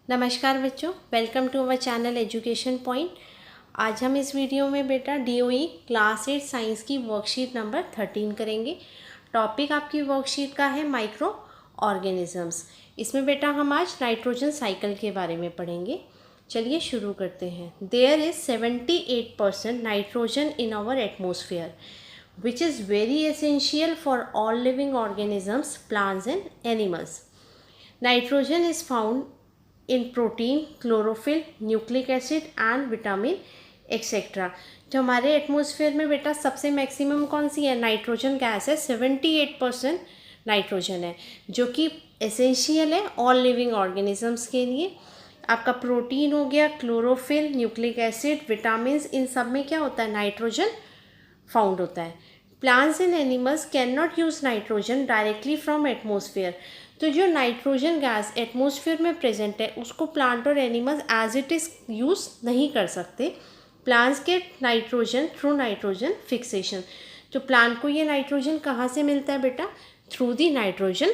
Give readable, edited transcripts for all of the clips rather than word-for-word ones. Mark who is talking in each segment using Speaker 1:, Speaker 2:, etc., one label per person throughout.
Speaker 1: नमस्कार बच्चों, welcome to our channel education point. आज हम इस वीडियो में बेटा DOE क्लास 8 साइंस की वर्कशीट नंबर 13 करेंगे। टॉपिक आपकी वर्कशीट का है माइक्रो ऑर्गेनिजम्स। इसमें बेटा हम आज नाइट्रोजन साइकिल के बारे में पढ़ेंगे। चलिए शुरू करते हैं। There is 78% nitrogen in our atmosphere which is very essential for all living organisms, plants and animals. Nitrogen is found in protein, chlorophyll, nucleic acid and vitamin etc. जो हमारे एटमॉस्फेयर में बेटा सबसे मैक्सिमम कौन सी है? नाइट्रोजन गैस है। 78% nitrogen है जो कि एसेंशियल है ऑल लिविंग ऑर्गेनिजम्स के लिए। आपका प्रोटीन हो गया, क्लोरोफिल, न्यूक्लिक एसिड, विटामिन, इन सब में क्या होता है? नाइट्रोजन फाउंड होता है। Plants and animals can not use nitrogen directly from atmosphere. तो जो नाइट्रोजन गैस एटमॉस्फेयर में प्रेजेंट है उसको प्लांट और animals as it is use नहीं कर सकते। प्लांट्स के नाइट्रोजन थ्रू नाइट्रोजन फिक्सेशन। तो प्लांट को ये नाइट्रोजन कहाँ से मिलता है बेटा? Through the nitrogen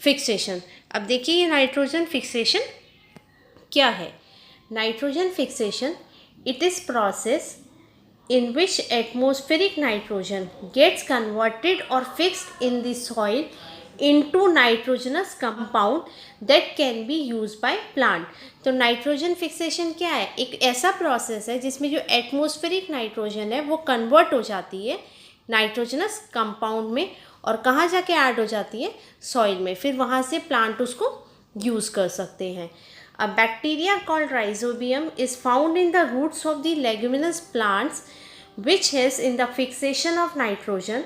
Speaker 1: fixation. अब देखिए ये नाइट्रोजन फिक्सेशन क्या है? Nitrogen fixation it is process in which atmospheric nitrogen gets converted or fixed in the soil into nitrogenous compound that can be used by plant. तो nitrogen fixation क्या है? एक ऐसा प्रोसेस है जिसमें जो एटमॉस्फेरिक नाइट्रोजन है वो कन्वर्ट हो जाती है नाइट्रोजनस कंपाउंड में और कहाँ जाके ऐड हो जाती है? सॉइल में। फिर वहाँ से प्लांट उसको यूज़ कर सकते हैं। A bacteria called Rhizobium is found in the roots of the leguminous plants which helps in the fixation of nitrogen.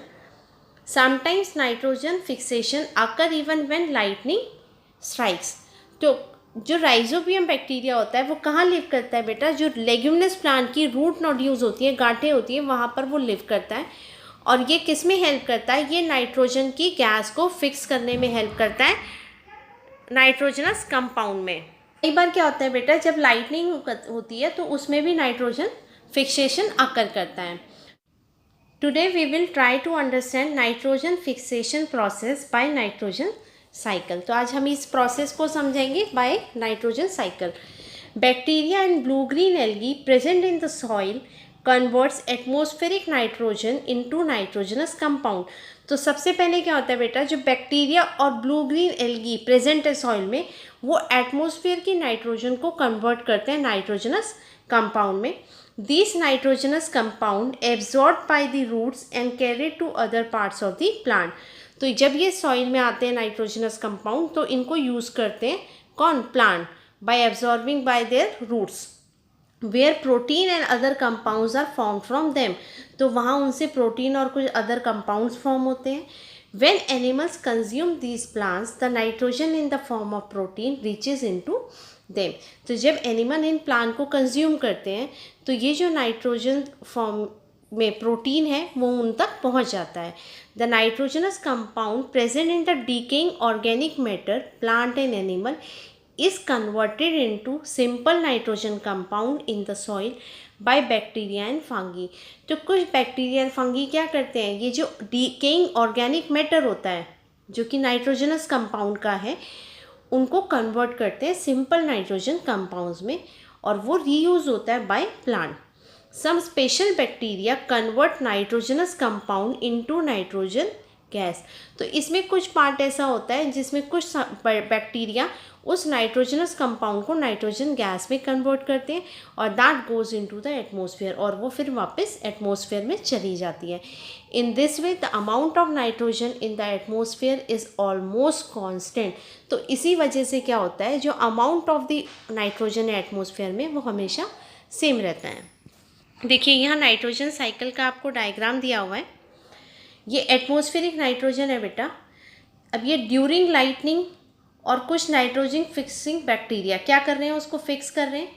Speaker 1: Sometimes nitrogen fixation occur even when lightning strikes. तो जो राइजोबियम बैक्टीरिया होता है वो कहाँ live करता है बेटा? जो लेग्यूमिनस प्लांट की रूट नोड्यूल्स होती है, गांठें होती है, वहाँ पर वो लिव करता है। और ये किस में हेल्प करता है? ये नाइट्रोजन की गैस को फिक्स करने में हेल्प करता है नाइट्रोजनस कंपाउंड में। कई बार क्या होता है बेटा, जब लाइटनिंग होती है तो उसमें भी नाइट्रोजन फिक्सेशन अकर करता है। Today we will try to understand nitrogen fixation process by nitrogen cycle. तो आज हम इस प्रोसेस को समझेंगे by nitrogen cycle. Bacteria and blue green algae present in the soil converts atmospheric nitrogen into nitrogenous compound. तो सबसे पहले क्या होता है बेटा, जो बैक्टीरिया और ब्लू ग्रीन एल्गी प्रेजेंट है सॉइल में वो एटमॉस्फेयर की नाइट्रोजन को कन्वर्ट करते हैं नाइट्रोजनस कंपाउंड में। This nitrogenous compound absorb by the roots and carried to other parts of the plant. तो जब ये सॉइल में आते हैं नाइट्रोजनस कंपाउंड तो इनको यूज़ करते हैं कौन? Plant, by absorbing by their roots where protein and other compounds are form from them. तो वहाँ उनसे प्रोटीन और कुछ अदर कंपाउंड्स फॉर्म होते हैं। When animals consume these plants, the nitrogen in the form of protein reaches into them. तो जब animal in plant को कंज्यूम करते हैं तो ये जो नाइट्रोजन फॉर्म में प्रोटीन है वो उन तक पहुंच जाता है। The nitrogenous compound present in the decaying organic matter plant and animal is converted into simple nitrogen compound in the soil by bacteria and fungi. तो कुछ बैक्टीरिया और फंगी क्या करते हैं? ये जो डीकेइंग ऑर्गेनिक मैटर होता है जो कि नाइट्रोजनस कंपाउंड का है उनको कन्वर्ट करते हैं सिंपल नाइट्रोजन कंपाउंड्स में और वो रीयूज होता है by plant. Some special bacteria convert nitrogenous compound into nitrogen gas. तो इसमें कुछ पार्ट ऐसा होता है जिसमें कुछ बैक्टीरिया उस नाइट्रोजनस कंपाउंड को नाइट्रोजन गैस में कन्वर्ट करते हैं और that goes into the atmosphere और वो फिर वापस एटमॉस्फेयर में चली जाती है। In this way the amount of nitrogen in the atmosphere is almost constant. तो इसी वजह से क्या होता है, जो अमाउंट ऑफ द नाइट्रोजन है एटमॉस्फेयर में वो हमेशा सेम रहता है। देखिए यहाँ नाइट्रोजन साइकिल का आपको डायग्राम दिया हुआ है। ये एटमॉस्फेरिक नाइट्रोजन है बेटा। अब ये ड्यूरिंग लाइटनिंग और कुछ नाइट्रोजन फिक्सिंग बैक्टीरिया क्या कर रहे हैं? उसको फिक्स कर रहे हैं।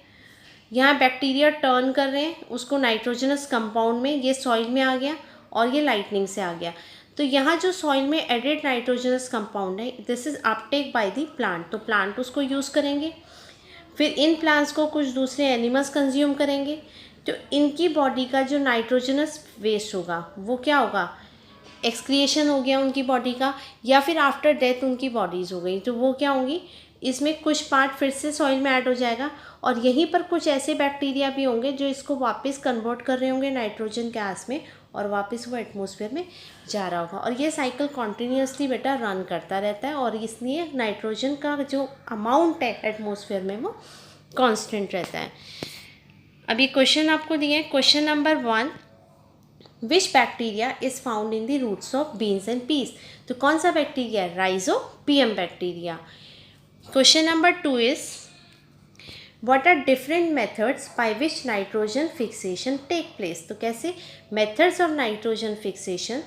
Speaker 1: यहाँ बैक्टीरिया टर्न कर रहे हैं उसको नाइट्रोजनस कंपाउंड में। ये सॉइल में आ गया और ये लाइटनिंग से आ गया। तो यहाँ जो सॉइल में एडेड नाइट्रोजनस कंपाउंड है this is Uptake by the plant. तो प्लांट उसको यूज़ करेंगे। फिर इन प्लांट्स को कुछ दूसरे एनिमल्स कंज्यूम करेंगे। तो इनकी बॉडी का जो नाइट्रोजनस वेस्ट होगा वो क्या होगा? एक्सक्रिएशन हो गया उनकी बॉडी का, या फिर आफ्टर डेथ उनकी बॉडीज़ हो गई तो वो क्या होंगी? इसमें कुछ पार्ट फिर से सॉइल में ऐड हो जाएगा और यहीं पर कुछ ऐसे बैक्टीरिया भी होंगे जो इसको वापस कन्वर्ट कर रहे होंगे नाइट्रोजन गैस में और वापस वो एटमॉस्फेयर में जा रहा होगा। और ये साइकिल कॉन्टीन्यूसली बेटा रन करता रहता है और इसलिए नाइट्रोजन का जो अमाउंट है एटमॉस्फेयर में वो कांस्टेंट रहता है। अभी क्वेश्चन आपको दिए हैं। Question number 1, which bacteria is found in the roots of beans and peas. तो कौन सा बैक्टीरिया है? Rhizobium bacteria. Question number 2 is what are different methods by which nitrogen fixation take place। तो कैसे methods of nitrogen fixation?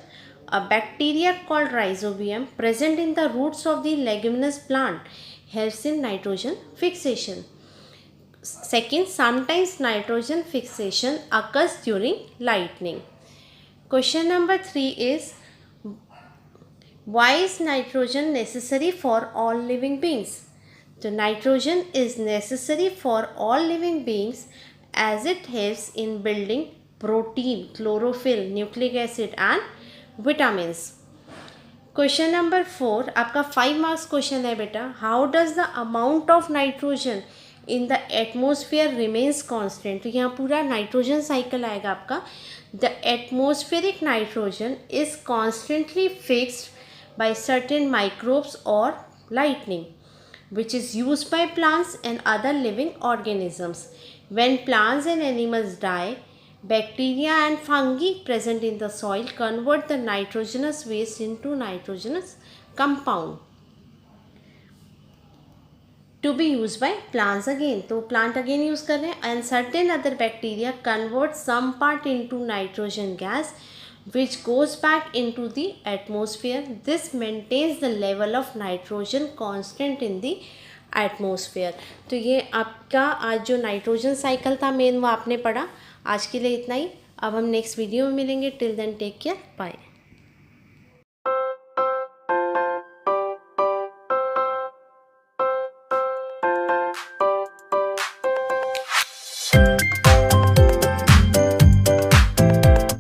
Speaker 1: A bacteria called rhizobium present in the roots of the leguminous plant helps in nitrogen fixation. Second, sometimes nitrogen fixation occurs during lightning. Question number 3 is why is nitrogen necessary for all living beings? So nitrogen is necessary for all living beings as it helps in building protein, chlorophyll, nucleic acid and vitamins. Question number 4 आपका 5 marks question है बेटा। How does the amount of nitrogen in the atmosphere remains constant. तो यहाँ पूरा nitrogen cycle आएगा आपका। The atmospheric nitrogen is constantly fixed by certain microbes और lightning which is used by plants and other living organisms. When plants and animals die, bacteria and fungi present in the soil convert the nitrogenous waste into nitrogenous compound to be used by plants again. तो plant again use कर रहे हैं and certain other bacteria convert some part into nitrogen gas which goes back into the atmosphere. This maintains the level of nitrogen constant in the atmosphere. तो ये आपका आज जो nitrogen cycle था main वो आपने पढ़ा। आज के लिए इतना ही। अब हम नेक्स्ट वीडियो में मिलेंगे। Till then take care, bye.